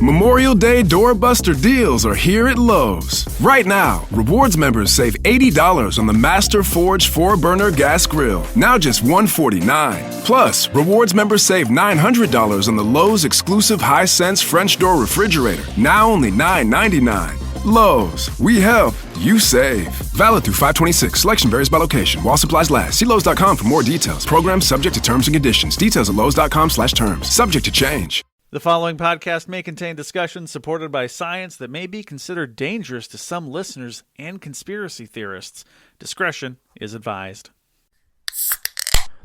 Memorial Day doorbuster deals are here at Lowe's. Right now, Rewards members save $80 on the Master Forge 4-burner gas grill, now just $149. Plus, Rewards members save $900 on the Lowe's exclusive Hisense French door refrigerator, now only $999. Lowe's, we help, you save. Valid through 5/26. Selection varies by location. While supplies last. See Lowe's.com for more details. Program subject to terms and conditions. Details at Lowe's.com/terms. Subject to change. The following podcast may contain discussions supported by science that may be considered dangerous to some listeners and conspiracy theorists. Discretion is advised.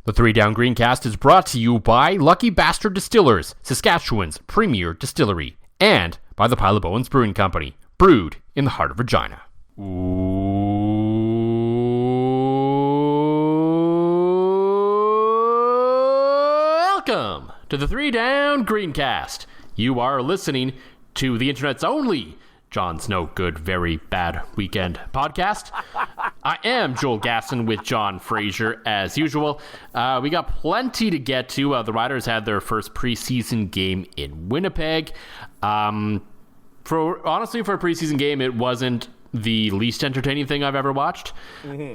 The 3 Down Greencast is brought to you by Lucky Bastard Distillers, Saskatchewan's premier distillery, and by the Pile of Bones Brewing Company, brewed in the heart of Regina. Welcome to the 3 Down Greencast. You are listening to the internet's only Jon Snow Good Very Bad Weekend podcast. I am Joel Gasson with John Fraser as usual. We got plenty to get to. The Riders had their first preseason game in Winnipeg. Honestly, for a preseason game, it wasn't the least entertaining thing I've ever watched. It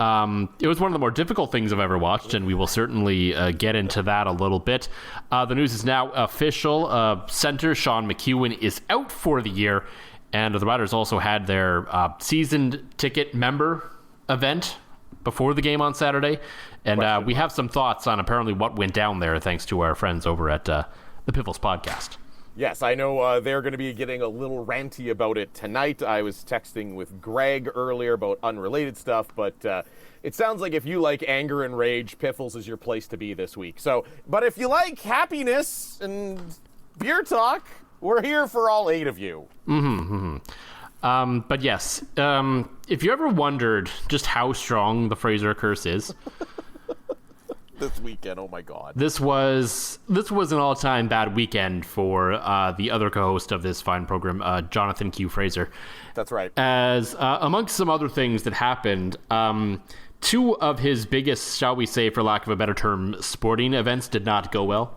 was one of the more difficult things I've ever watched, and we will certainly get into that a little bit. The news is now official. Center Sean McEwen is out for the year, and the Riders also had their season ticket member event before the game on Saturday, and we have some thoughts on apparently what went down there thanks to our friends over at the Piffles podcast. Yes, I know they're going to be getting a little ranty about it tonight. I was texting with Greg earlier about unrelated stuff, but it sounds like if you like anger and rage, Piffles is your place to be this week. But if you like happiness and beer talk, we're here for all 8 of you. But yes, if you ever wondered just how strong the Fraser curse is, this weekend, oh my God. This was an all-time bad weekend for the other co-host of this fine program, Jonathan Q. Fraser. That's right. As amongst some other things that happened, 2 of his biggest, shall we say, for lack of a better term, sporting events did not go well.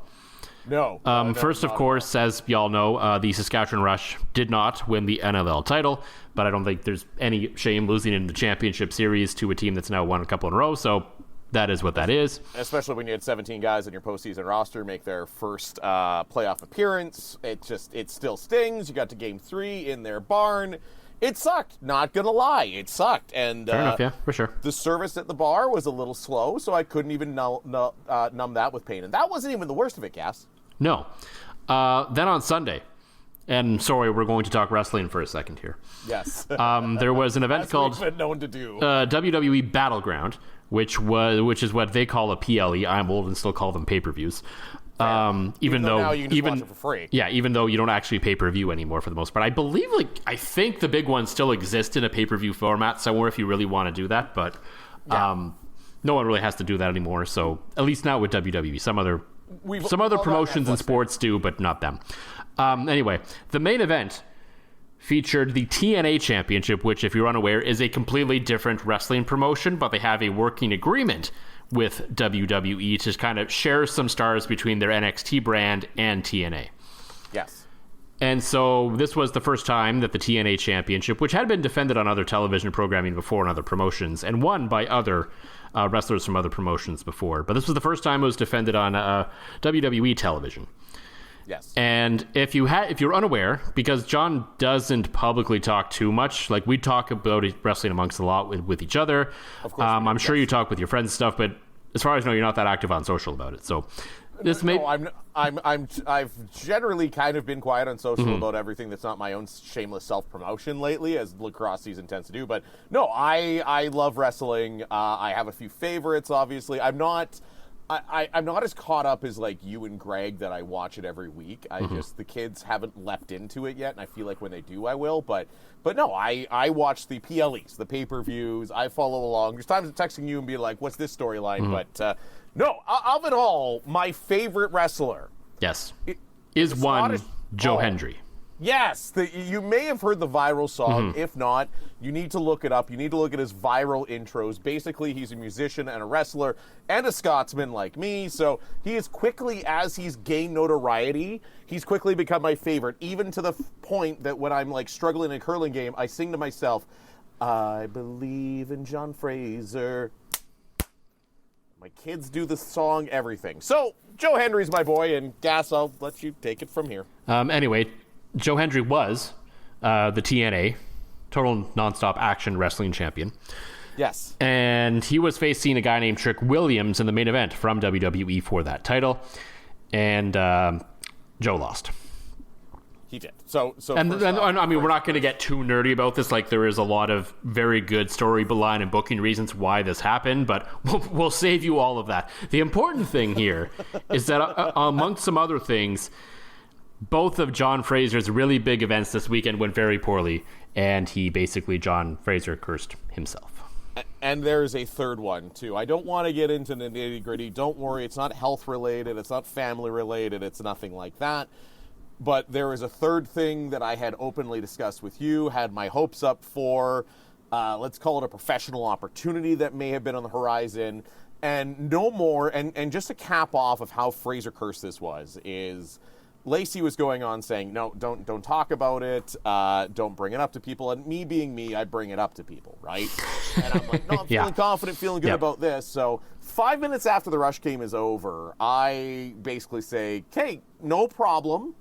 No. First, of course, as y'all know, the Saskatchewan Rush did not win the NLL title, but I don't think there's any shame losing in the championship series to a team that's now won a couple in a row, so that is what that is. Especially when you had 17 guys in your postseason roster make their first playoff appearance. It still stings. You got to Game 3 in their barn. It sucked. Not going to lie. It sucked. And fair enough, yeah, for sure. The service at the bar was a little slow, so I couldn't even numb that with pain. And that wasn't even the worst of it, Cass. No. Then on Sunday, and sorry, we're going to talk wrestling for a second here. Yes. There was an event called been known to do. WWE Battleground, which is what they call a PLE. I'm old and still call them pay-per-views. Even though now you can just watch it for free. Yeah, even though you don't actually pay-per-view anymore for the most part. I think the big ones still exist in a pay-per-view format somewhere if you really want to do that, but no one really has to do that anymore. So at least not with WWE. Some other promotions and sports do, but not them. Anyway, the main event featured the TNA Championship, which, if you're unaware, is a completely different wrestling promotion, but they have a working agreement with WWE to kind of share some stars between their NXT brand and TNA. Yes. And so this was the first time that the TNA Championship, which had been defended on other television programming before and other promotions, and won by other wrestlers from other promotions before, but this was the first time it was defended on WWE television. Yes. And if you're unaware, because John doesn't publicly talk too much, like we talk about wrestling amongst a lot with each other. Of course. I'm sure you talk with your friends and stuff, but as far as I know, you're not that active on social about it. So this I've generally kind of been quiet on social about everything that's not my own shameless self-promotion lately, as lacrosse season tends to do. But no, I love wrestling. I have a few favorites, obviously. I'm not as caught up as like you and Greg that I watch it every week. The kids haven't leapt into it yet, and I feel like when they do, I will. But no, I watch the PLEs, the pay-per-views. I follow along. There's times I'm texting you and be like, "What's this storyline?" But no, of it all, my favorite wrestler, yes, is one Joe Hendry. Yes, you may have heard the viral song. If not, you need to look it up. You need to look at his viral intros. Basically, he's a musician and a wrestler and a Scotsman like me. So he is quickly, as he's gained notoriety, he's quickly become my favorite, even to the point that when I'm like struggling in a curling game, I sing to myself, I believe in John Fraser. My kids do the song, everything. So Joe Hendry's my boy, and Gas, I'll let you take it from here. Anyway, Joe Hendry was the TNA, Total Nonstop Action Wrestling Champion. Yes. And he was facing a guy named Trick Williams in the main event from WWE for that title. And Joe lost. He did. So and I mean, we're not going to get too nerdy about this. Like, there is a lot of very good storyline and booking reasons why this happened, but we'll save you all of that. The important thing here is that amongst some other things, both of John Fraser's really big events this weekend went very poorly, and John Fraser cursed himself. And there's a third one, too. I don't want to get into the nitty-gritty. Don't worry, it's not health-related, it's not family-related, it's nothing like that. But there is a third thing that I had openly discussed with you, had my hopes up for, let's call it a professional opportunity that may have been on the horizon, and no more, and just to cap off of how Fraser cursed this is Lacey was going on saying, no, don't talk about it, don't bring it up to people, and me being me, I bring it up to people, right? And I'm like, no, I'm feeling confident, feeling good about this. So 5 minutes after the Rush game is over, I basically say, okay, no problem.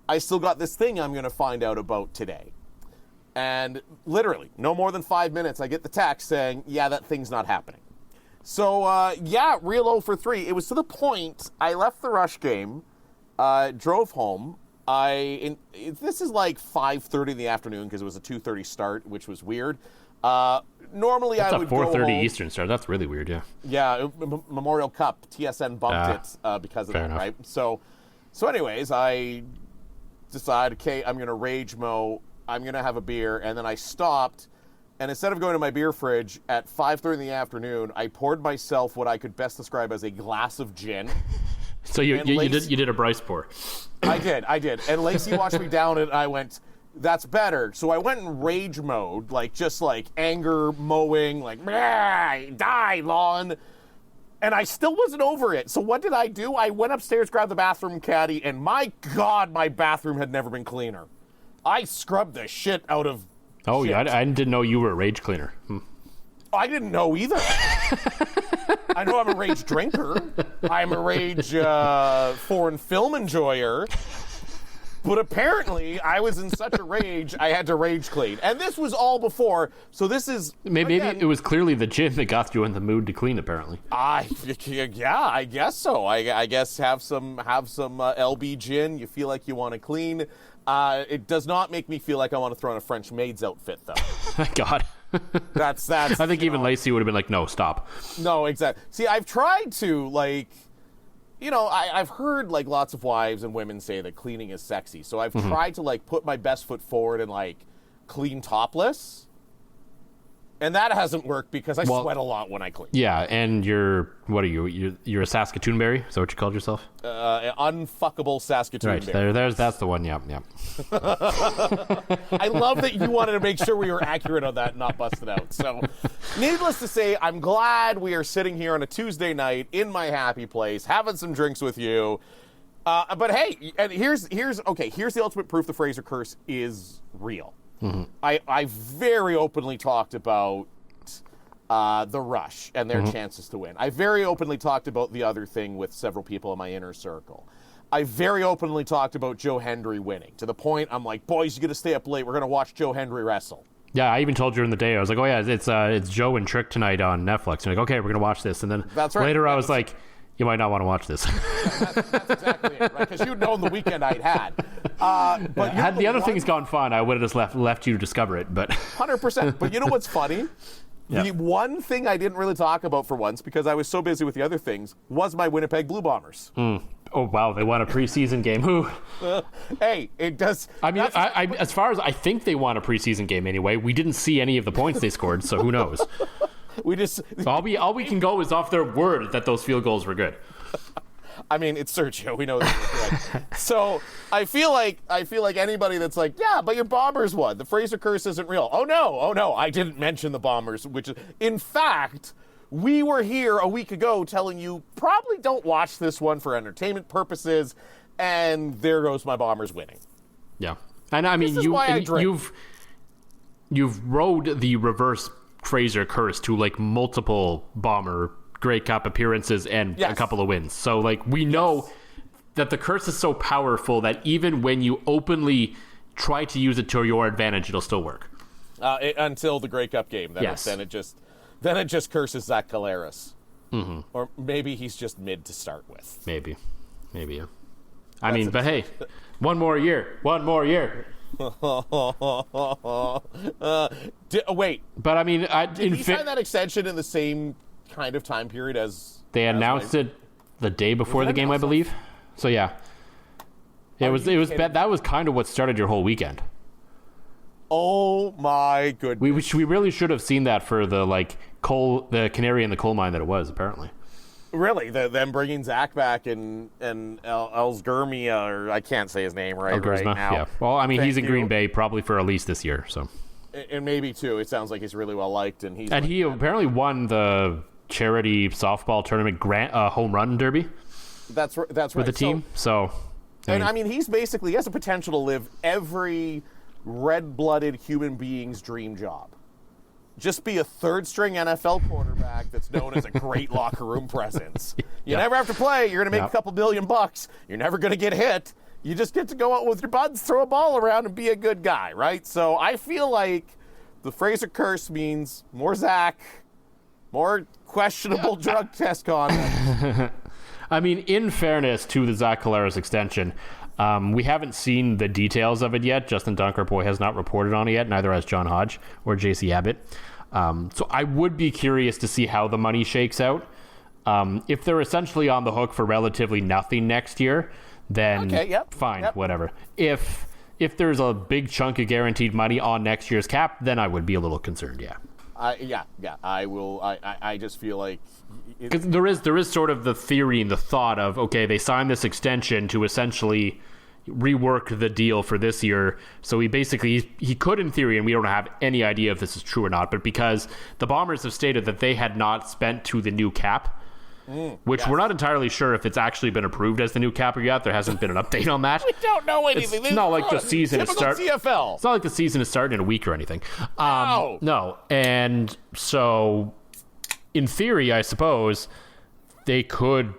I still got this thing I'm going to find out about today. And literally, no more than 5 minutes, I get the text saying, yeah, that thing's not happening. So, real 0 for 3. It was to the point I left the Rush game, drove home. This is like 5:30 in the afternoon because it was a 2:30 start, which was weird. Normally I would go home. 4:30 Eastern start. That's really weird, yeah. Yeah, Memorial Cup, TSN bumped it because of that, enough. Right? So anyways, I decided, okay, I'm going to rage mow, I'm going to have a beer, and then I stopped, and instead of going to my beer fridge at 5:30 in the afternoon, I poured myself what I could best describe as a glass of gin. So you did a Bryce pour. I did. And Lacey watched me down, and I went, that's better. So I went in rage mode, just anger mowing, die, lawn. And I still wasn't over it. So what did I do? I went upstairs, grabbed the bathroom caddy, and my God, my bathroom had never been cleaner. I scrubbed the shit out of Oh, shit. Yeah, I didn't know you were a rage cleaner. I didn't know either. I know I'm a rage drinker. I'm a rage foreign film enjoyer. But apparently, I was in such a rage, I had to rage clean. And this was all before, so this is... Maybe it was clearly the gin that got you in the mood to clean, apparently. Yeah, I guess so. I guess have some LB gin. You feel like you want to clean. It does not make me feel like I want to throw on a French maid's outfit, though. Thank God. That's. I think even Lacey would have been like, no, stop. No, exactly. See, I've tried to, I've heard lots of wives and women say that cleaning is sexy. So I've tried to put my best foot forward and clean topless. And that hasn't worked because I sweat a lot when I clean. Yeah, and you're a Saskatoon berry? Is that what you called yourself? Unfuckable Saskatoon berry. That's the one, yeah. I love that you wanted to make sure we were accurate on that and not bust it out. So, needless to say, I'm glad we are sitting here on a Tuesday night in my happy place, having some drinks with you. But hey, and here's the ultimate proof the Fraser curse is real. Mm-hmm. I very openly talked about the Rush and their chances to win. I very openly talked about the other thing with several people in my inner circle. I very openly talked about Joe Hendry winning, to the point I'm like, boys, you got to stay up late. We're going to watch Joe Hendry wrestle. Yeah, I even told you during the day, I was like, oh yeah, it's Joe and Trick tonight on Netflix. And you're like, okay, we're going to watch this. And then later I was like, you might not want to watch this. That's exactly it, right? Because you'd known the weekend I'd had. But had the other things gone fine, I would have just left you to discover it. But 100%. But you know what's funny? Yeah. The one thing I didn't really talk about for once, because I was so busy with the other things, was my Winnipeg Blue Bombers. Oh, wow, they won a preseason game. Hey, it does... I mean, as far as I think they won a preseason game anyway, we didn't see any of the points they scored, so who knows? We just... All we can go is off their word that those field goals were good. I mean, it's Sergio. We know that. So I feel like anybody that's like, yeah, but your Bombers won. The Fraser curse isn't real. Oh no, I didn't mention the Bombers. Which is, in fact, we were here a week ago telling you probably don't watch this one for entertainment purposes. And there goes my Bombers winning. Yeah, and I mean you've rode the reverse Fraser curse to like multiple Bomber Grey Cup appearances and a couple of wins. So like we know that the curse is so powerful that even when you openly try to use it to your advantage, it'll still work. Until the Grey Cup game, then it just curses Zach Collaros. Mm-hmm. Or maybe he's just mid to start with. Maybe. Yeah. I mean, but hey, one more year. Wait. But I mean, did he sign that extension in the same kind of time period as they announced it the day before the game, I believe. So yeah, it was that was kind of what started your whole weekend. Oh my goodness! We really should have seen that for the the canary in the coal mine that it was apparently. Really, them bringing Zach back and Elsgermia, or I can't say his name right now. Yeah. Well, I mean, he's in Green Bay probably for at least this year. So, and maybe too. It sounds like he's really well liked, and he apparently won the charity softball tournament home run derby. That's right. With the team. I mean, he has the potential to live every red-blooded human being's dream job. Just be a third-string NFL quarterback that's known as a great locker room presence. You never have to play. You're going to make a couple $1 billion. You're never going to get hit. You just get to go out with your buds, throw a ball around, and be a good guy, right? So I feel like the Fraser curse means more Zach, more questionable drug test conduct. I mean, in fairness to the Zach Collaros extension, we haven't seen the details of it yet. Justin Dunkerboy has not reported on it yet, neither has John Hodge or JC Abbott. So I would be curious to see how the money shakes out. If they're essentially on the hook for relatively nothing next year, then fine, whatever. If there's a big chunk of guaranteed money on next year's cap, then I would be a little concerned, yeah. I will. I just feel like... Because there is sort of the theory and the thought of, okay, they signed this extension to essentially rework the deal for this year. So he could, in theory, and we don't have any idea if this is true or not, but because the Bombers have stated that they had not spent to the new cap, which we're not entirely sure if it's actually been approved as the new cap or yet. There hasn't been an update on that. We don't know anything. It's not like the season is starting. CFL. It's not like the season is starting in a week or anything. No. And so, in theory, I suppose they could,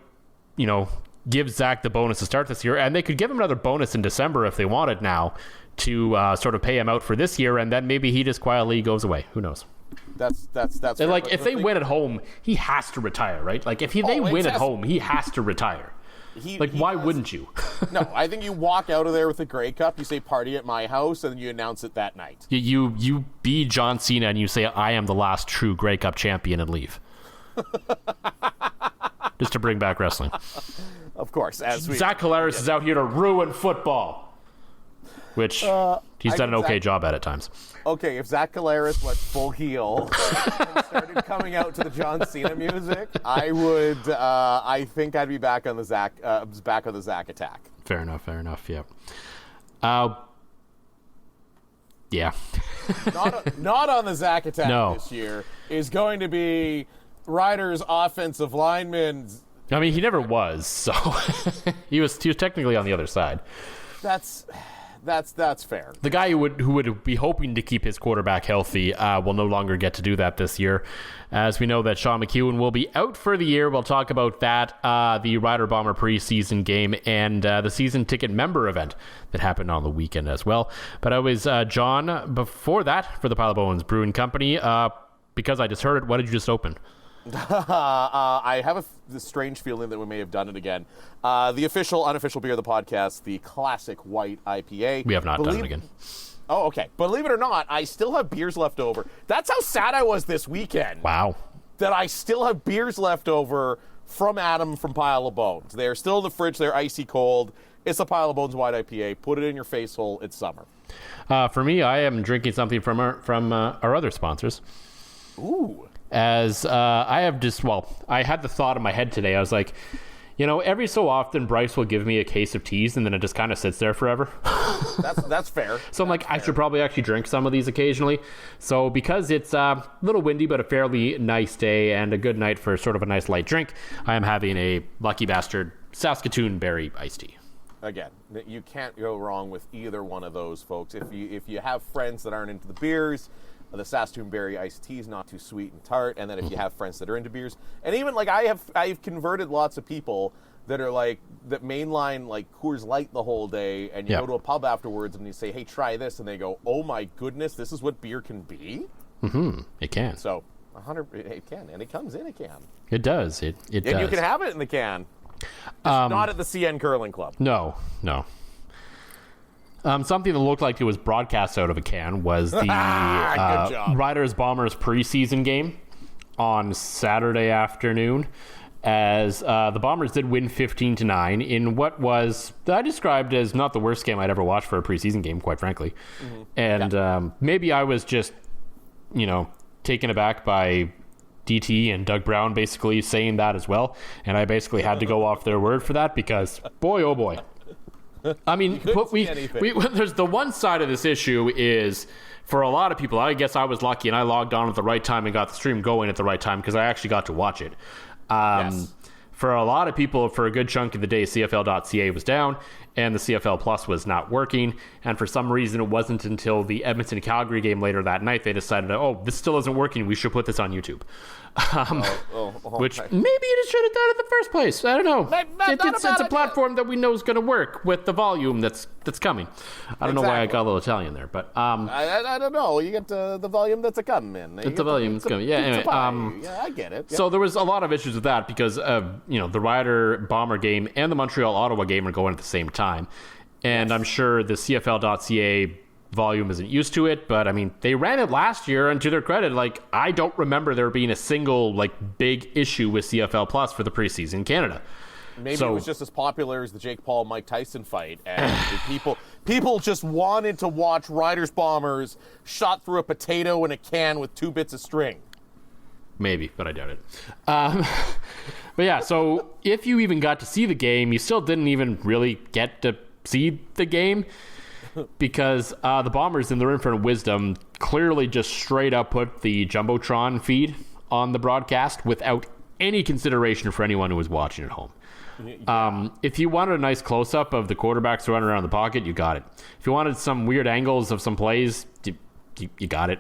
give Zach the bonus to start this year, and they could give him another bonus in December if they wanted now to sort of pay him out for this year, and then maybe he just quietly goes away. Who knows? That's and like if they win at home, he has to retire, right? Like if they win at home, he has to retire. Why wouldn't you? No, I think you walk out of there with the Grey Cup, you say party at my house, and then you announce it that night. You be John Cena and you say I am the last true Grey Cup champion and leave. Just to bring back wrestling. Of course. Zach Collaros is out here to ruin football. Which he's done an okay job at times. Okay, if Zach Collaros went full heel and started coming out to the John Cena music, I think I'd be back on the Zach attack. Fair enough. Yeah. Yeah. not on the Zach attack this year is going to be Ryder's offensive lineman. I mean, he never was, so he was technically on the other side. That's fair. The guy who would be hoping to keep his quarterback healthy will no longer get to do that this year. As we know that Sean McEwen will be out for the year. We'll talk about that, the Rider Bomber preseason game, and the season ticket member event that happened on the weekend as well. But I was John, before that, for the Pile of Bones Brewing Company. Because I just heard it, what did you just open? I have a strange feeling that we may have done it again. The official, unofficial beer of the podcast, the classic white IPA. We have not done it again. Oh, okay. Believe it or not, I still have beers left over. That's how sad I was this weekend. Wow. That I still have beers left over from Adam from Pile of Bones. They're still in the fridge. They're icy cold. It's a Pile of Bones white IPA. Put it in your face hole. It's summer. For me, I am drinking something from our other sponsors. Ooh. As I had the thought in my head today. I was like, Every so often Bryce will give me a case of teas and then it just kind of sits there forever. That's fair. So I'm like, I should probably actually drink some of these occasionally. So because it's a little windy but a fairly nice day and a good night for sort of a nice light drink, I am having a Lucky Bastard Saskatoon Berry iced tea. Again, you can't go wrong with either one of those, folks. If you have friends that aren't into the beers, the Saskatoon Berry iced tea is not too sweet and tart. And then if you have friends that are into beers, and even like I've converted lots of people that are like that mainline like Coors Light the whole day, and you go to a pub afterwards and you say, "Hey, try this," and they go, "Oh my goodness, this is what beer can be." It can. So 100, it can, and it comes in a can. It does. It does. And you can have it in the can. Just not at the CN Curling Club. No. Something that looked like it was broadcast out of a can was the Riders Bombers preseason game on Saturday afternoon, as the Bombers did win 15-9 in what was I described as not the worst game I'd ever watched for a preseason game, quite frankly. And maybe I was just, taken aback by DT and Doug Brown basically saying that as well, and I basically had to go off their word for that because boy, oh boy. I mean, there's the one side of this issue is for a lot of people, I guess I was lucky and I logged on at the right time and got the stream going at the right time because I actually got to watch it. For a lot of people, for a good chunk of the day, CFL.ca was down and the CFL Plus was not working. And for some reason, it wasn't until the Edmonton-Calgary game later that night they decided, this still isn't working. We should put this on YouTube. Which maybe it should have done in the first place. I don't know. It's a platform that we know is going to work with the volume that's coming. I don't know why I got a little Italian there, but I don't know. You get the volume that's a coming. It's the volume that's coming. Yeah. Anyway, I get it. Yeah. So there was a lot of issues with that because the Rider Bomber game and the Montreal Ottawa game are going at the same time, and I'm sure the CFL.ca volume isn't used to it, but I mean, they ran it last year, and to their credit, I don't remember there being a single big issue with CFL Plus for the preseason in Canada. Maybe it was just as popular as the Jake Paul Mike Tyson fight, and people just wanted to watch Riders Bombers shot through a potato in a can with 2 bits of string. Maybe, but I doubt it. But yeah, so if you even got to see the game, you still didn't even really get to see the game. Because the Bombers, in their infinite wisdom, clearly just straight up put the Jumbotron feed on the broadcast without any consideration for anyone who was watching at home. If you wanted a nice close-up of the quarterbacks running around the pocket, you got it. If you wanted some weird angles of some plays, you got it.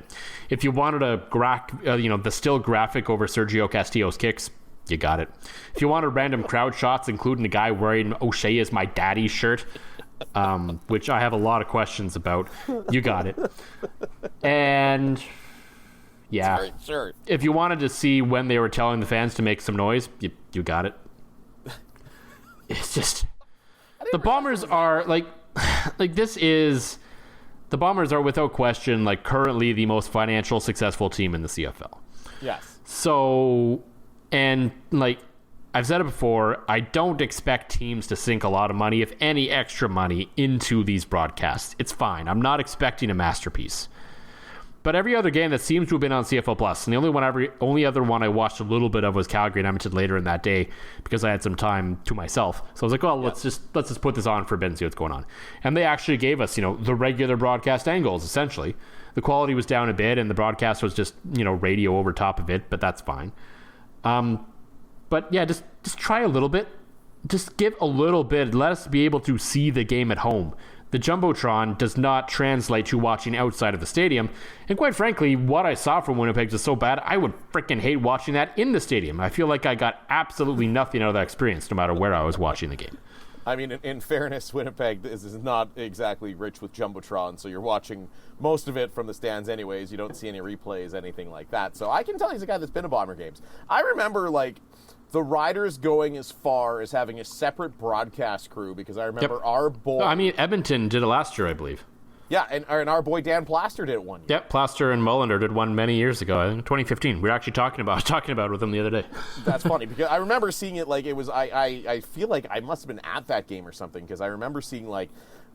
If you wanted the still graphic over Sergio Castillo's kicks, you got it. If you wanted random crowd shots, including a guy wearing O'Shea is my daddy shirt, which I have a lot of questions about, you got it. And yeah, sure. If you wanted to see when they were telling the fans to make some noise, you got it. It's just the Bombers are the Bombers are without question currently the most financial successful team in the CFL. Yes. So, and I've said it before, I don't expect teams to sink a lot of money, if any extra money, into these broadcasts. It's fine. I'm not expecting a masterpiece. But every other game that seems to have been on CFL Plus, and the only other one I watched a little bit of was Calgary and Edmonton later in that day because I had some time to myself. So I was like, well, let's just put this on for a bit and see what's going on. And they actually gave us, the regular broadcast angles, essentially. The quality was down a bit, and the broadcast was just, radio over top of it, but that's fine. But yeah, just try a little bit. Just give a little bit. Let us be able to see the game at home. The Jumbotron does not translate to watching outside of the stadium. And quite frankly, what I saw from Winnipeg is so bad, I would freaking hate watching that in the stadium. I feel like I got absolutely nothing out of that experience, no matter where I was watching the game. I mean, in fairness, Winnipeg is not exactly rich with Jumbotron, so you're watching most of it from the stands anyways. You don't see any replays, anything like that. So I can tell he's a guy that's been to Bomber games. I remember, the Riders going as far as having a separate broadcast crew, because I remember our boy... Edmonton did it last year, I believe. Yeah, and our boy Dan Plaster did it one year. Yep, Plaster and Mullender did one many years ago, I think 2015. We were actually talking about it with them the other day. That's funny, because I remember seeing it it was... I feel like I must have been at that game or something, because I remember seeing,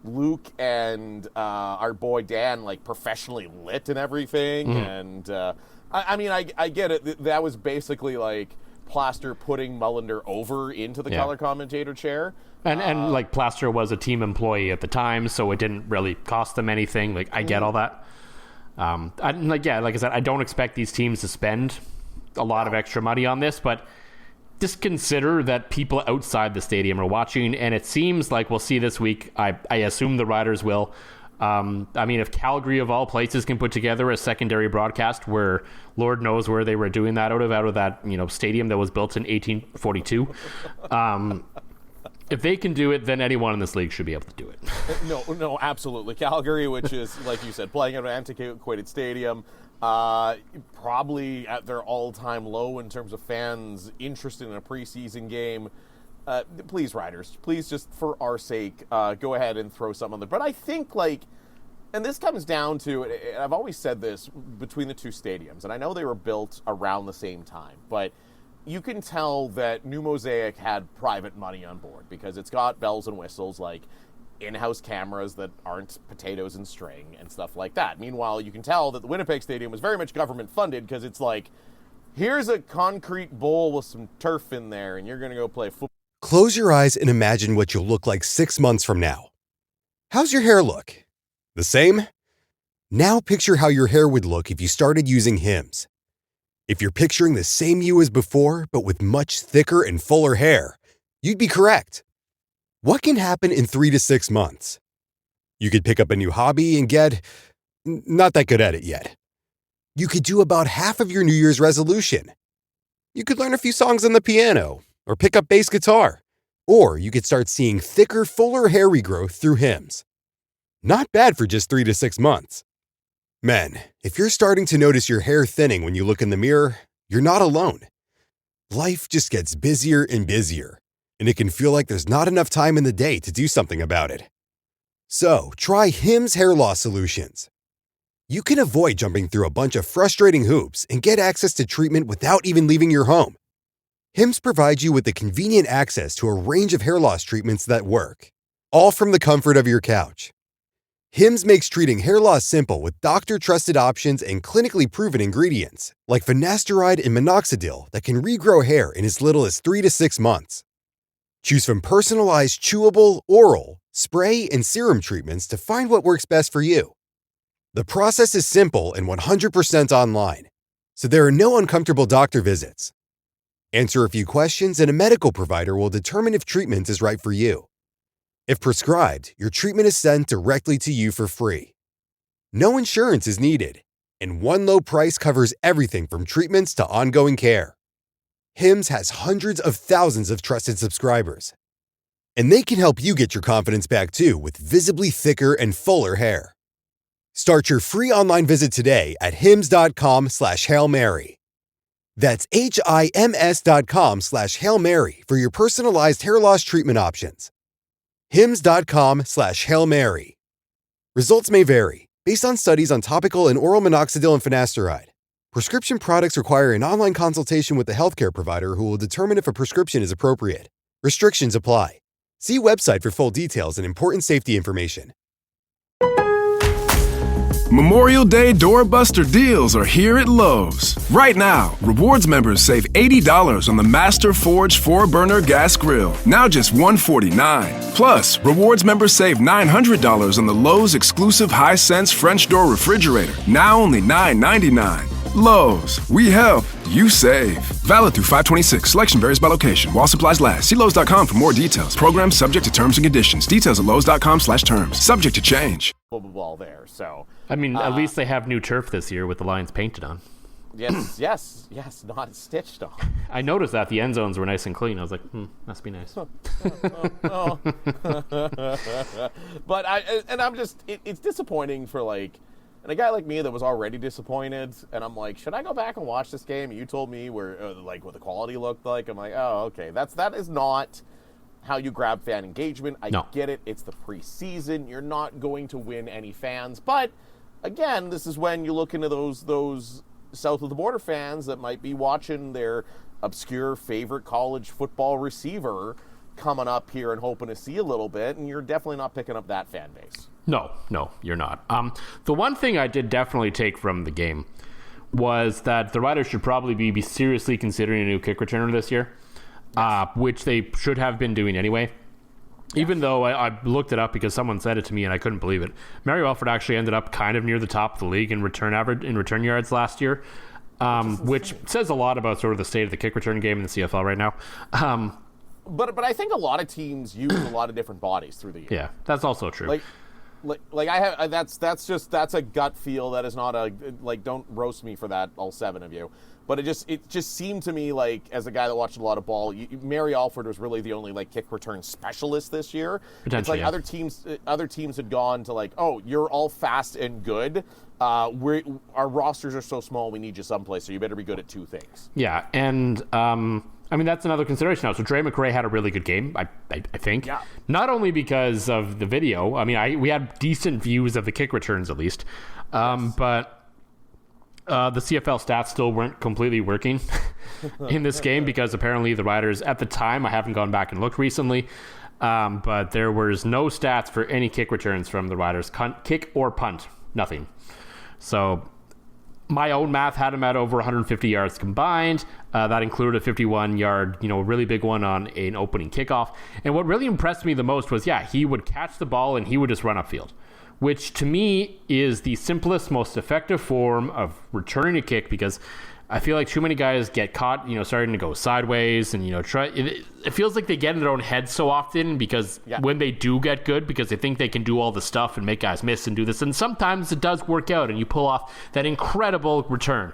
Luke and our boy Dan, professionally lit and everything, and... I get it. That was basically, Plaster putting Mullender over into the color commentator chair. And like Plaster was a team employee at the time, so it didn't really cost them anything. Like, I get all that. Like I said, I don't expect these teams to spend a lot of extra money on this, but just consider that people outside the stadium are watching, and it seems like we'll see this week. I assume the Riders will. I mean, if Calgary of all places can put together a secondary broadcast where Lord knows where they were doing that out of that, stadium that was built in 1842. If they can do it, then anyone in this league should be able to do it. No, absolutely. Calgary, which is, like you said, playing at an antiquated stadium, probably at their all-time low in terms of fans interested in a preseason game. Please, Riders, please, just for our sake, go ahead and throw something on there. But I think, and this comes down to, and I've always said this, between the two stadiums, and I know they were built around the same time, but you can tell that New Mosaic had private money on board because it's got bells and whistles like in-house cameras that aren't potatoes and string and stuff like that. Meanwhile, you can tell that the Winnipeg Stadium was very much government funded because it's like, here's a concrete bowl with some turf in there and you're going to go play football. Close your eyes and imagine what you'll look like 6 months from now. How's your hair look? The same? Now picture how your hair would look if you started using Hims. If you're picturing the same you as before, but with much thicker and fuller hair, you'd be correct. What can happen in 3 to 6 months? You could pick up a new hobby and get not that good at it yet. You could do about half of your New Year's resolution. You could learn a few songs on the piano or pick up bass guitar. Or you could start seeing thicker, fuller hair regrowth through Hims. Not bad for just 3 to 6 months. Men, if you're starting to notice your hair thinning when you look in the mirror, you're not alone. Life just gets busier and busier, and it can feel like there's not enough time in the day to do something about it. So, try Hims Hair Loss Solutions. You can avoid jumping through a bunch of frustrating hoops and get access to treatment without even leaving your home. Hims provides you with the convenient access to a range of hair loss treatments that work, all from the comfort of your couch. Hims makes treating hair loss simple with doctor-trusted options and clinically proven ingredients, like finasteride and minoxidil that can regrow hair in as little as 3 to 6 months. Choose from personalized chewable, oral, spray, and serum treatments to find what works best for you. The process is simple and 100% online, so there are no uncomfortable doctor visits. Answer a few questions and a medical provider will determine if treatment is right for you. If prescribed, your treatment is sent directly to you for free. No insurance is needed, and one low price covers everything from treatments to ongoing care. Hims has hundreds of thousands of trusted subscribers, and they can help you get your confidence back too with visibly thicker and fuller hair. Start your free online visit today at hims.com/Hail Mary. That's HIMS.com/Hail Mary for your personalized hair loss treatment options. hims.com/Hail Mary. Results may vary based on studies on topical and oral minoxidil and finasteride. Prescription products require an online consultation with a healthcare provider who will determine if a prescription is appropriate. Restrictions apply. See website for full details and important safety information. Memorial Day doorbuster deals are here at Lowe's. Right now, rewards members save $80 on the Master Forge 4-burner gas grill, now just $149. Plus, rewards members save $900 on the Lowe's exclusive Hisense French door refrigerator, now only $999. Lowe's, we help, you save. Valid through 5/26. Selection varies by location. While supplies last. See Lowe's.com for more details. Program subject to terms and conditions. Details at Lowe's.com/terms. Subject to change. Ball there, so I mean, at least they have new turf this year with the lines painted on. Yes, not stitched on. I noticed that the end zones were nice and clean. I was like, must be nice. But it's disappointing for and a guy like me that was already disappointed, and I'm like, should I go back and watch this game? And you told me what the quality looked like. I'm like, oh, okay, that is not how you grab fan engagement. I get it. It's the preseason. You're not going to win any fans. But again, this is when you look into those south of the border fans that might be watching their obscure favorite college football receiver coming up here and hoping to see a little bit, and you're definitely not picking up that fan base. No, you're not. The one thing I did definitely take from the game was that the Riders should probably be seriously considering a new kick returner this year, which they should have been doing anyway. Even though I looked it up because someone said it to me and I couldn't believe it. Mario Alford actually ended up kind of near the top of the league in return yards last year, which says a lot about sort of the state of the kick return game in the CFL right now. But I think a lot of teams use a lot of different bodies through the year. Yeah, that's also true. Like I have that's a gut feel. That is not a don't roast me for that, all 7 of you. But it just seemed to me like, as a guy that watched a lot of ball, Mary Alford was really the only kick return specialist this year. It's like other teams had gone to oh, you're all fast and good. Our rosters are so small, we need you someplace, so you better be good at 2 things. Yeah, and that's another consideration now. So Drae McCray had a really good game, I think. Yeah. Not only because of the video. We had decent views of the kick returns at least, but the CFL stats still weren't completely working in this game because apparently the Riders at the time, I haven't gone back and looked recently, but there was no stats for any kick returns from the Riders, kick or punt, nothing. So my own math had him at over 150 yards combined. That included a 51-yard, really big one on an opening kickoff. And what really impressed me the most was, he would catch the ball and he would just run upfield, which to me is the simplest, most effective form of returning a kick, because I feel like too many guys get caught, starting to go sideways and, it feels like they get in their own heads so often because when they do get good, because they think they can do all the stuff and make guys miss and do this. And sometimes it does work out and you pull off that incredible return.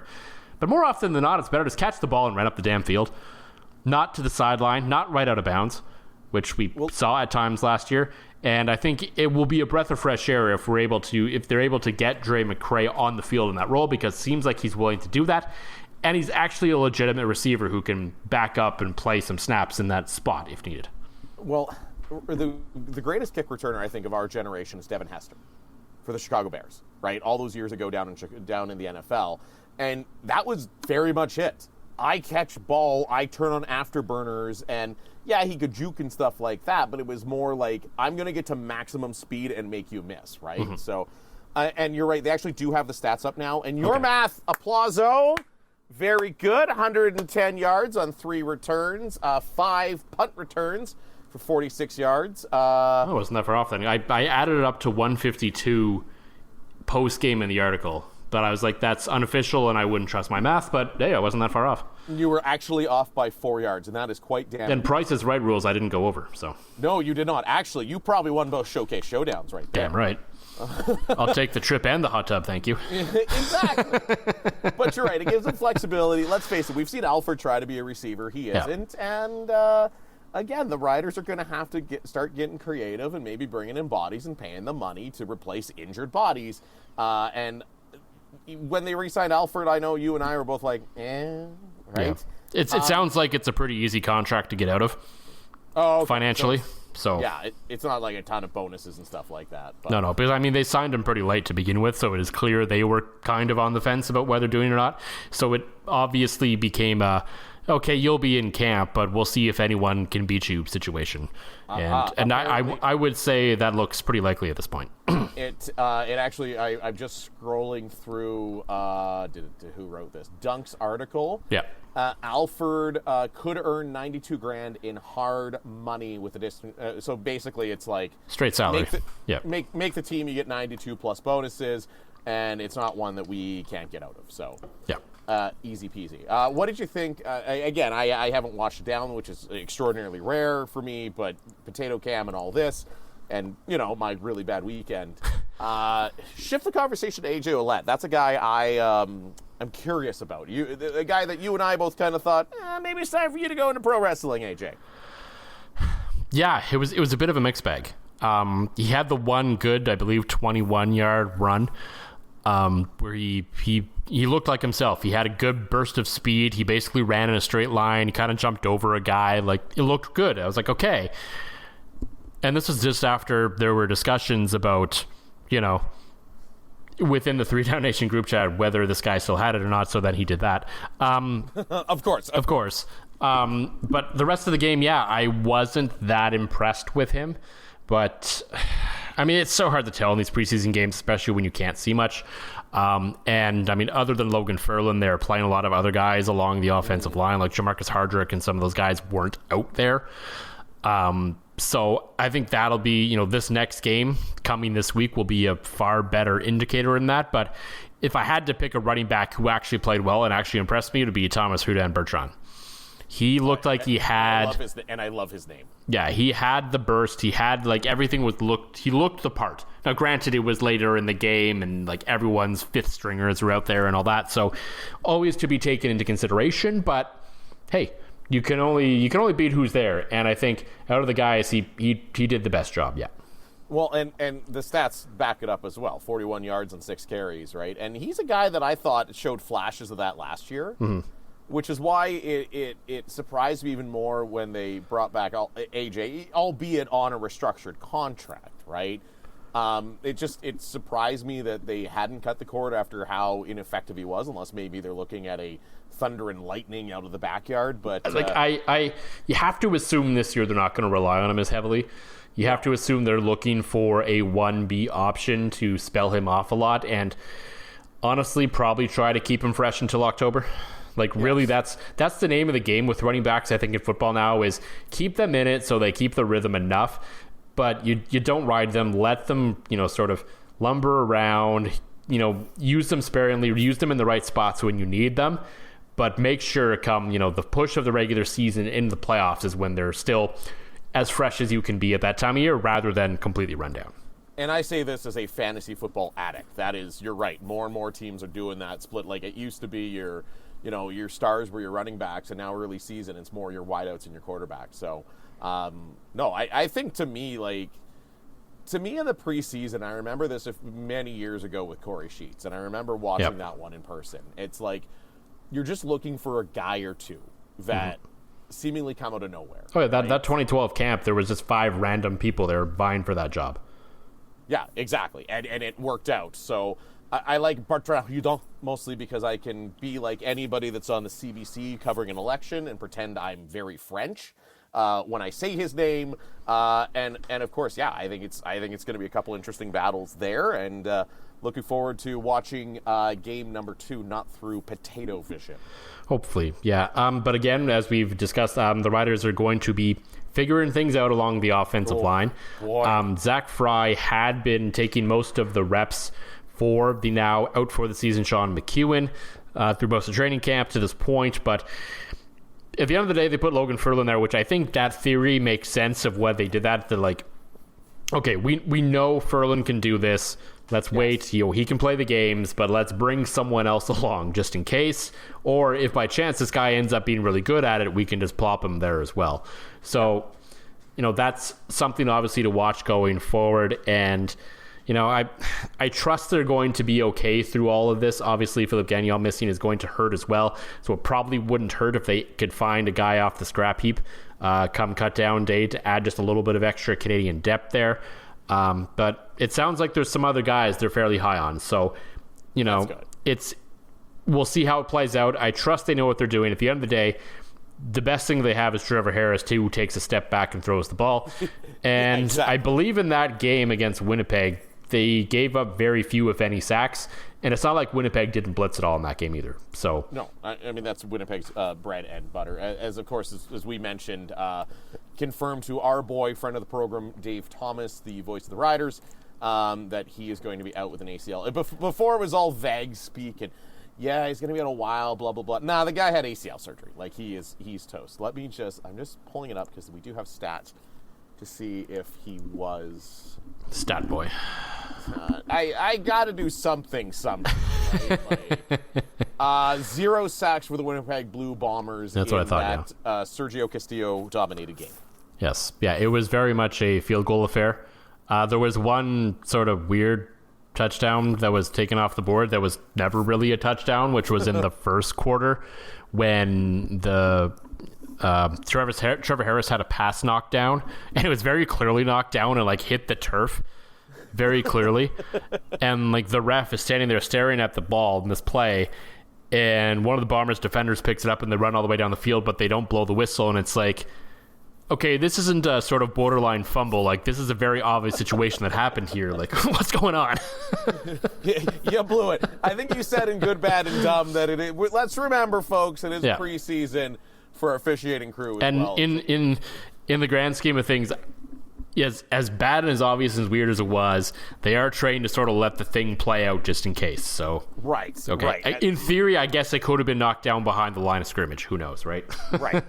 But more often than not, it's better to catch the ball and run up the damn field, not to the sideline, not right out of bounds, which we saw at times last year. And I think it will be a breath of fresh air if they're able to get Drae McCray on the field in that role, because it seems like he's willing to do that. And he's actually a legitimate receiver who can back up and play some snaps in that spot if needed. Well, the greatest kick returner, I think, of our generation is Devin Hester for the Chicago Bears, right? All those years ago down in the NFL. And that was very much it. I catch ball, I turn on afterburners, and he could juke and stuff like that, but it was more like, I'm going to get to maximum speed and make you miss, right? Mm-hmm. So, and you're right, they actually do have the stats up now. And your math, applauso, very good. 110 yards on 3 returns, 5 punt returns for 46 yards. Wasn't that far off then? I added it up to 152 post-game in the article. But I was like, that's unofficial, and I wouldn't trust my math. But, I wasn't that far off. You were actually off by 4 yards, and that is quite damning. And Price is Right rules I didn't go over, so. No, you did not. Actually, you probably won both Showcase Showdowns right there. Damn right. I'll take the trip and the hot tub, thank you. Exactly. But you're right. It gives him flexibility. Let's face it. We've seen Alford try to be a receiver. He isn't. Yeah. And, again, the Riders are going to have to start getting creative and maybe bringing in bodies and paying them money to replace injured bodies. And when they re-signed Alford, I know you and I were both like, right? Yeah. It sounds like it's a pretty easy contract to get out of financially. So yeah, it's not like a ton of bonuses and stuff like that. But. No, because they signed him pretty late to begin with, so it is clear they were kind of on the fence about whether doing it or not. So it obviously became okay, you'll be in camp, but we'll see if anyone can beat you situation. And I would say that looks pretty likely at this point. It actually, I'm just scrolling through, who wrote this? Dunk's article. Yeah. Alford could earn $92,000 in hard money with the distance. So basically, it's like straight salary. Make the team. You get 92 plus bonuses, and it's not one that we can't get out of. So easy peasy. What did you think? Again, I haven't watched it down, which is extraordinarily rare for me. But potato cam and all this, and my really bad weekend. Shift the conversation to AJ Ouellette. That's a guy I'm curious about. A guy that you and I both kind of thought, maybe it's time for you to go into pro wrestling, AJ. Yeah, it was a bit of a mixed bag. He had the one good, I believe, 21-yard run where he looked like himself. He had a good burst of speed. He basically ran in a straight line. He kind of jumped over a guy. It looked good. I was like, okay. And this was just after there were discussions about, within the 3 Down Nation group chat, whether this guy still had it or not, so then he did that. Of course. But the rest of the game, I wasn't that impressed with him. But, it's so hard to tell in these preseason games, especially when you can't see much. And I mean, other than Logan Ferland, they're playing a lot of other guys along the offensive line, like Jamarcus Hardrick, and some of those guys weren't out there. So I think that'll be, this next game coming this week will be a far better indicator in that. But if I had to pick a running back who actually played well and actually impressed me, it would be Thomas Houdan-Bertrand. He looked like he had... I love his name. Yeah, he had the burst. He had, everything he looked the part. Now, granted, it was later in the game, and, everyone's fifth stringers are out there and all that, so always to be taken into consideration, but, hey, you can only beat who's there, and I think out of the guys, he did the best job, yeah. Well, and the stats back it up as well. 41 yards and 6 carries, right? And he's a guy that I thought showed flashes of that last year. Mm-hmm. Which is why it surprised me even more when they brought back AJ, albeit on a restructured contract, right? It surprised me that they hadn't cut the cord after how ineffective he was, unless maybe they're looking at a thunder and lightning out of the backyard. But you have to assume this year they're not going to rely on him as heavily. You have to assume they're looking for a 1B option to spell him off a lot, and honestly, probably try to keep him fresh until October. Really, that's the name of the game with running backs, I think, in football now, is keep them in it so they keep the rhythm enough, but you don't ride them. Let them, sort of lumber around, use them sparingly, use them in the right spots when you need them, but make sure come, the push of the regular season in the playoffs is when they're still as fresh as you can be at that time of year rather than completely run down. And I say this as a fantasy football addict. That is, you're right. More and more teams are doing that split. It used to be your stars were your running backs, and now early season, it's more your wideouts and your quarterback. So, I think to me in the preseason, I remember this many years ago with Corey Sheets, and I remember watching that one in person. It's you're just looking for a guy or two that seemingly come out of nowhere. Oh, yeah, that 2012 camp, there was just 5 random people there vying for that job. Yeah, exactly, and it worked out. So I like Bertrand Houdan mostly because I can be like anybody that's on the CBC covering an election and pretend I'm very French when I say his name. And of course, yeah, I think it's going to be a couple interesting battles there, and looking forward to watching game number 2, not through potato vision. Hopefully, yeah. But again, as we've discussed, the Riders are going to be figuring things out along the offensive line. Zach Fry had been taking most of the reps for the now out for the season Sean McEwen through most of training camp to this point, but at the end of the day, they put Logan Ferland there, which I think that theory makes sense of why they did that. They're okay, we know Ferland can do this. Let's wait. He can play the games, but let's bring someone else along just in case. Or if by chance this guy ends up being really good at it, we can just plop him there as well. So, that's something obviously to watch going forward. And, I trust they're going to be okay through all of this. Obviously, Philip Gagnon missing is going to hurt as well. So it probably wouldn't hurt if they could find a guy off the scrap heap come cut down day to add just a little bit of extra Canadian depth there. But it sounds like there's some other guys they're fairly high on. So, we'll see how it plays out. I trust they know what they're doing. At the end of the day, the best thing they have is Trevor Harris, too, who takes a step back and throws the ball. And exactly. I believe in that game against Winnipeg, they gave up very few, if any, sacks. And it's not like Winnipeg didn't blitz at all in that game either. So no, I mean, that's Winnipeg's bread and butter. As of course, as we mentioned, confirmed to our boy, friend of the program, Dave Thomas, the voice of the Riders, that he is going to be out with an ACL. Before it was all vague speak and, yeah, he's going to be out a while, blah, blah, blah. Nah, the guy had ACL surgery. He's toast. I'm just pulling it up because we do have stats to see if he was... Stat boy. I got to do something. Right? 0 sacks for the Winnipeg Blue Bombers. That's what I thought, Sergio Castillo dominated game. Yes. Yeah, it was very much a field goal affair. There was one sort of weird touchdown that was taken off the board that was never really a touchdown, which was in the first quarter when the Trevor Harris had a pass knocked down, and it was very clearly knocked down and hit the turf very clearly. And the ref is standing there staring at the ball in this play, and one of the Bombers defenders picks it up and they run all the way down the field, but they don't blow the whistle. And it's okay, this isn't a sort of borderline fumble. Like, this is a very obvious situation that happened here. Like, what's going on? You blew it. I think you said in good, bad, and dumb that let's remember, folks, it is preseason for officiating crew as well. And in the grand scheme of things, yes, as bad and as obvious and as weird as it was, they are trained to sort of let the thing play out just in case. So right. In theory, I guess it could have been knocked down behind the line of scrimmage. Who knows, right? Right.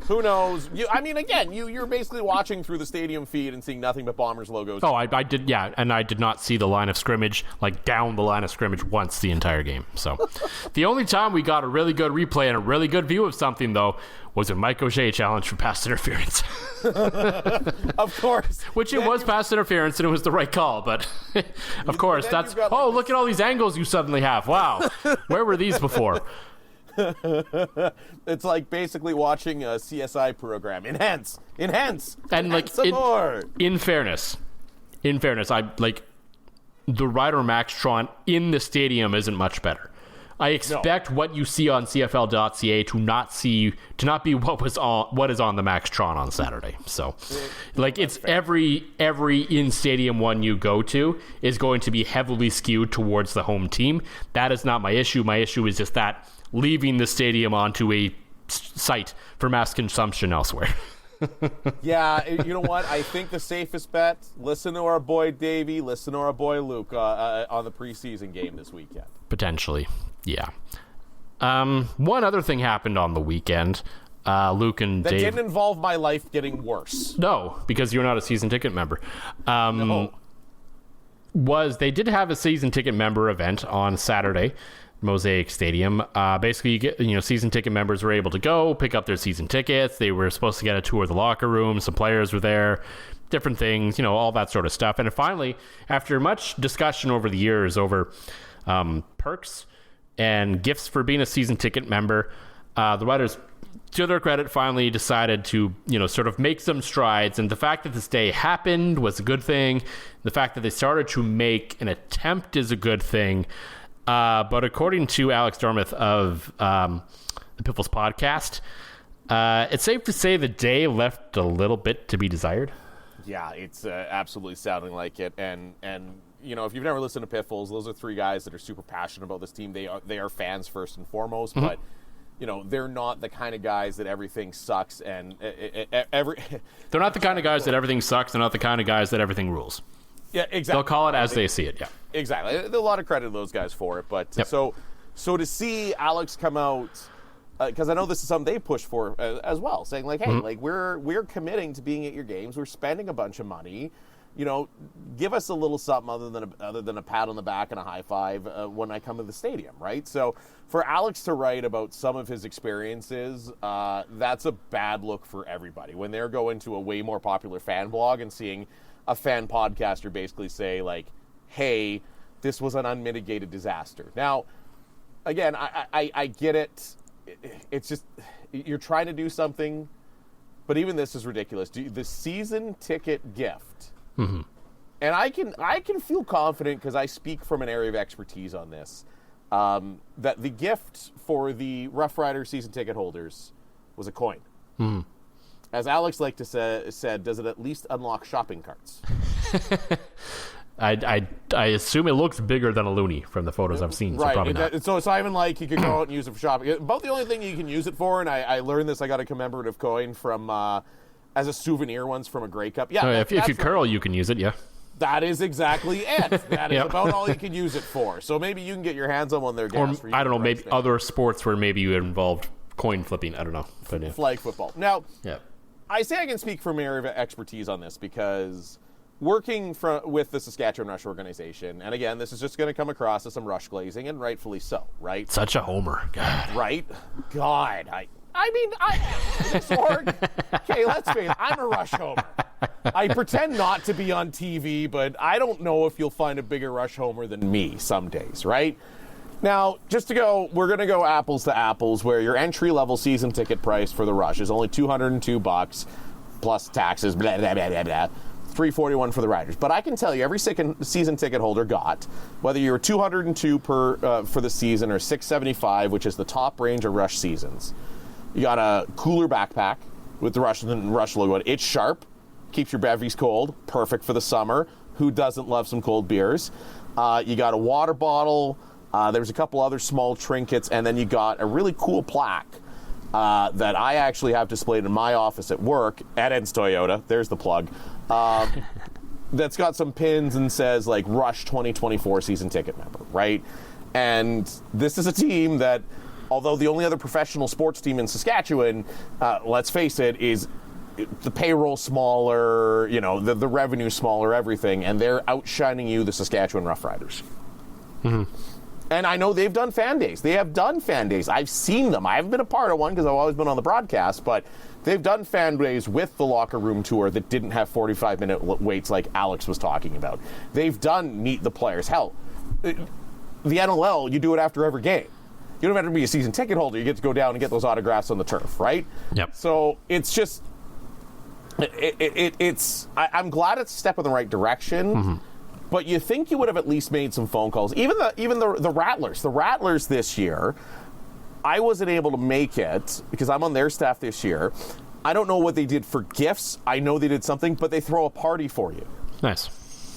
Who knows? You're basically watching through the stadium feed and seeing nothing but Bombers logos. Oh, I did, yeah, and I did not see the line of scrimmage, like down the line of scrimmage once the entire game. So the only time we got a really good replay and a really good view of something, though, was when Mike O'Shea challenged for pass interference. Of course. Which it was pass interference, and it was the right call, but of course, that's, look at all these angles you suddenly have. Wow. Where were these before? It's like basically watching a CSI program. Enhance. And like, some more. In fairness, I like the Ryder Maxtron in the stadium isn't much better. I expect what you see on CFL.ca to not be what is on the Maxtron on Saturday. So, like, it's every in stadium one you go to is going to be heavily skewed towards the home team. That is not my issue. My issue is just that leaving the stadium onto a site for mass consumption elsewhere. Yeah, you know what? I think the safest bet, listen to our boy Davey, listen to our boy Luke on the preseason game this weekend. Potentially, yeah. One other thing happened on the weekend. Luke and Dave... That didn't involve my life getting worse. No, because you're not a season ticket member. No. They did have a season ticket member event on Saturday, Mosaic Stadium. Basically, you get, season ticket members were able to go pick up their season tickets. They were supposed to get a tour of the locker room. Some players were there, different things, all that sort of stuff. And finally, after much discussion over the years over perks and gifts for being a season ticket member, the Riders, to their credit, finally decided to, sort of make some strides. And the fact that this day happened was a good thing. The fact that they started to make an attempt is a good thing. But according to Alex Dormuth of the Piffles podcast, it's safe to say the day left a little bit to be desired. Yeah, it's absolutely sounding like it. And if you've never listened to Piffles, those are three guys that are super passionate about this team. They are fans first and foremost, but they're not the kind of guys that everything sucks and They're not the kind of guys that everything sucks. They're not the kind of guys that everything rules. Yeah, exactly. They'll call it as they see it. Yeah, exactly. A lot of credit to those guys for it. But yep. So to see Alex come out, because I know this is something they push for as well, saying like, hey, like we're committing to being at your games. We're spending a bunch of money. Give us a little something other than a pat on the back and a high five when I come to the stadium, right? So for Alex to write about some of his experiences, that's a bad look for everybody. When they're going to a way more popular fan blog and seeing a fan podcaster basically say like, hey, this was an unmitigated disaster. Now, again, I get it. It's just, you're trying to do something, but even this is ridiculous. The season ticket gift. Mm-hmm. And I can feel confident because I speak from an area of expertise on this, that the gift for the Rough Rider season ticket holders was a coin. Mm-hmm. As Alex liked to said, does it at least unlock shopping carts? I assume it looks bigger than a loonie from the photos I've seen, so right. probably not. So it's not even like you could go out and use it for shopping. About the only thing you can use it for, and I learned this, I got a commemorative coin from as a souvenir once from a Grey Cup. Yeah, if you curl, you can use it, yeah. That is exactly it. That is about all you can use it for. So maybe you can get your hands on one there, Gas. Or, I don't know, maybe other sports where maybe you involved coin flipping. I don't know. But, yeah. Flag football. Now, yeah. I say I can speak from an area of expertise on this because working with the Saskatchewan Rush organization, and again, this is just going to come across as some rush glazing, and rightfully so, right? Such a homer. God. Right? God. Okay, let's face it, I'm a Rush homer. I pretend not to be on TV, but I don't know if you'll find a bigger Rush homer than me some days, right? Now, we're going to go apples to apples, where your entry-level season ticket price for the Rush is only $202 plus taxes, blah, blah, blah, blah, blah. $341 for the Riders. But I can tell you, every season ticket holder got, whether you're $202 for the season or $675, which is the top range of Rush seasons, you got a cooler backpack, with the Rush logo. It's sharp, keeps your bevies cold, perfect for the summer. Who doesn't love some cold beers? You got a water bottle. There's a couple other small trinkets, and then you got a really cool plaque that I actually have displayed in my office at work at Ed's Toyota. There's the plug. That's got some pins and says like Rush 2024 season ticket member, right? And this is a team that, although the only other professional sports team in Saskatchewan, let's face it, is the payroll smaller, the revenue smaller, everything, and they're outshining you, the Saskatchewan Roughriders. Mm-hmm. And I know they've done fan days. They have done fan days. I've seen them. I haven't been a part of one because I've always been on the broadcast, but they've done fan days with the locker room tour that didn't have 45-minute waits like Alex was talking about. They've done meet the players. Hell, the NLL, you do it after every game. You don't have to be a season ticket holder. You get to go down and get those autographs on the turf, right? Yep. So it's just, I'm glad it's a step in the right direction. Mm-hmm. But you think you would have at least made some phone calls. Even the Rattlers. The Rattlers this year, I wasn't able to make it because I'm on their staff this year. I don't know what they did for gifts. I know they did something, but they throw a party for you. Nice.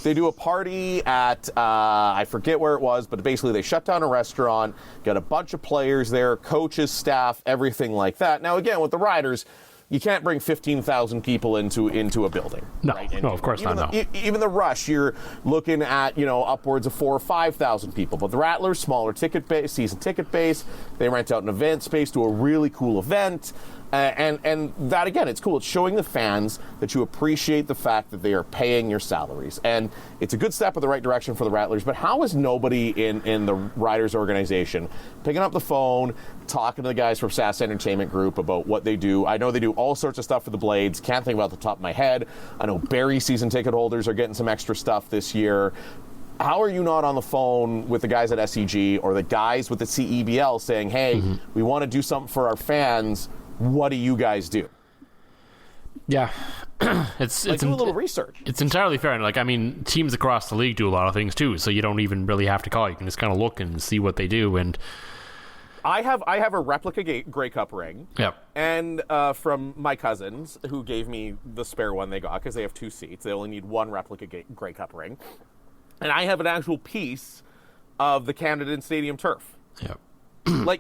They do a party at, I forget where it was, but basically they shut down a restaurant, got a bunch of players there, coaches, staff, everything like that. Now, again, with the Riders, you can't bring 15,000 people into a building. No, right? no, of course not. Even the Rush, you're looking at upwards of 4,000 or 5,000 people. But the Rattlers, smaller ticket base, season ticket base. They rent out an event space, do a really cool event. And that, again, it's cool. It's showing the fans that you appreciate the fact that they are paying your salaries. And it's a good step in the right direction for the Rattlers. But how is nobody in the Riders organization picking up the phone, talking to the guys from SAS Entertainment Group about what they do? I know they do all sorts of stuff for the Blades. Can't think about the top of my head. I know Barrie season ticket holders are getting some extra stuff this year. How are you not on the phone with the guys at SEG or the guys with the CEBL saying, hey, we want to do something for our fans. What do you guys do? Yeah, it's do a little research. It's entirely fair, and teams across the league do a lot of things too. So you don't even really have to call. You can just kind of look and see what they do. And I have a replica Grey Cup ring. Yep. And from my cousins who gave me the spare one they got because they have 2 seats. They only need 1 replica Grey Cup ring. And I have an actual piece of the Camden Stadium turf. Yep.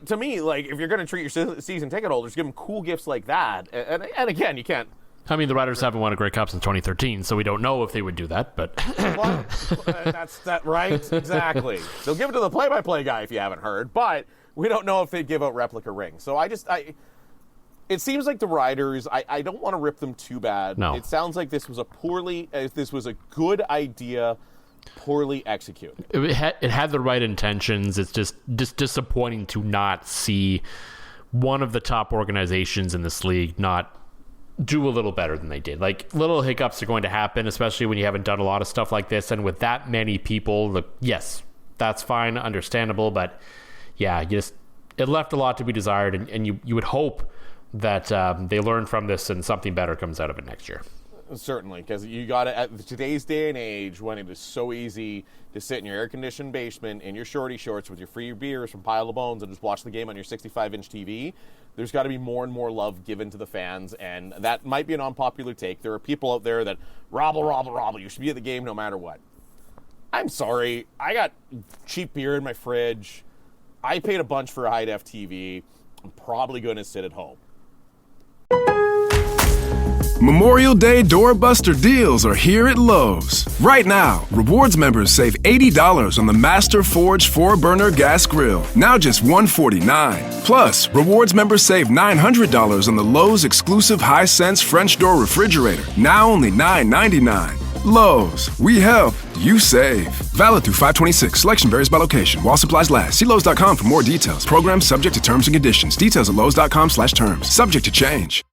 To me, if you're going to treat your season ticket holders, give them cool gifts like that. And again, you can't. I mean, the Riders haven't won a Grey Cup since 2013, so we don't know if they would do that, but... That's that, right? Exactly. They'll give it to the play-by-play guy if you haven't heard, but we don't know if they'd give out replica rings. So it seems like the Riders, I don't want to rip them too bad. No. It sounds like this was a good idea, poorly executed. It had the right intentions. It's just disappointing to not see one of the top organizations in this league not do a little better than they did. Little hiccups are going to happen, especially when you haven't done a lot of stuff like this. And with that many people, yes, that's fine, understandable. But yeah, it left a lot to be desired. And you would hope that they learn from this and something better comes out of it next year. Certainly, because you got to, at today's day and age, when it is so easy to sit in your air-conditioned basement in your shorty shorts with your free beers from Pile of Bones and just watch the game on your 65-inch TV, there's got to be more and more love given to the fans, and that might be an unpopular take. There are people out there that, robble, you should be at the game no matter what. I'm sorry, I got cheap beer in my fridge. I paid a bunch for a high-def TV. I'm probably going to sit at home. Memorial Day doorbuster deals are here at Lowe's. Right now, rewards members save $80 on the Master Forge 4-burner gas grill, now just $149. Plus, rewards members save $900 on the Lowe's exclusive Hisense French door refrigerator, now only $999. Lowe's, we help, you save. Valid through 5/26. Selection varies by location. While supplies last. See Lowe's.com for more details. Program subject to terms and conditions. Details at Lowe's.com/terms. Subject to change.